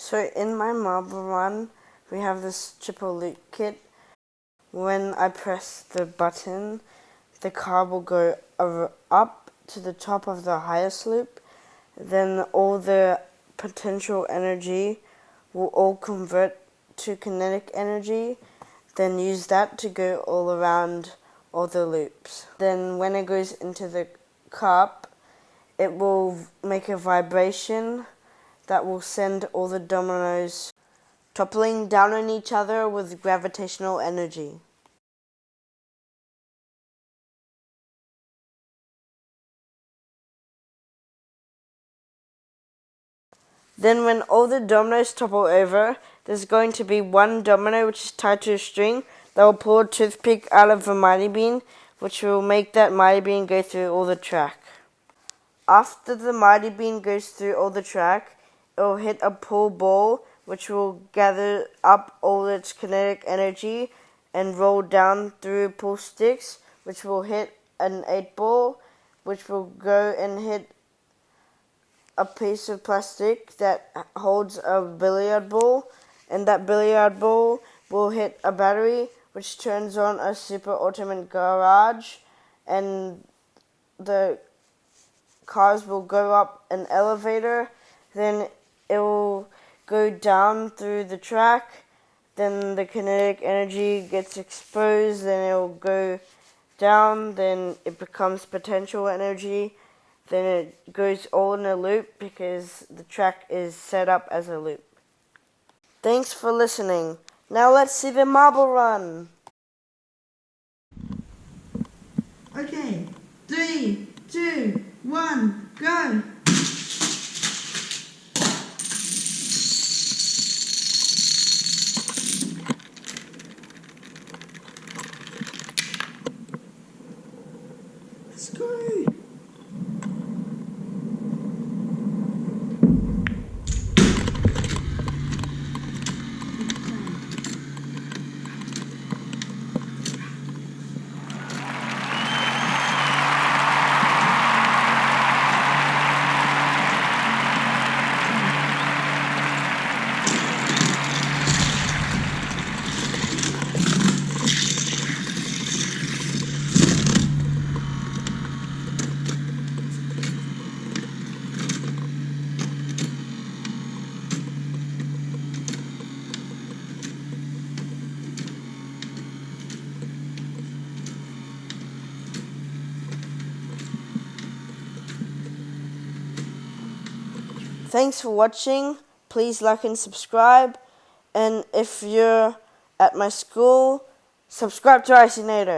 So in my marble run, we have this triple loop kit. When I press the button, the car will go up to the top of the highest loop. Then all the potential energy will all convert to kinetic energy. Then use that to go all around all the loops. Then when it goes into the cup, it will make a vibration that will send all the dominoes toppling down on each other with gravitational energy. Then when all the dominoes topple over, there's going to be one domino which is tied to a string that will pull a toothpick out of a mighty bean, which will make that mighty bean go through all the track. After the mighty bean goes through all the track, it will hit a pool ball, which will gather up all its kinetic energy and roll down through pool sticks, which will hit an 8-ball, which will go and hit a piece of plastic that holds a billiard ball, and that billiard ball will hit a battery, which turns on a super automatic garage, and the cars will go up an elevator, then it will go down through the track, then the kinetic energy gets exposed, then it will go down, then it becomes potential energy, then it goes all in a loop because the track is set up as a loop. Thanks for listening. Now let's see the marble run. Okay, 3, 2, 1, go! Let's go! Thanks for watching. Please like and subscribe. And if you're at my school, subscribe to Icynado.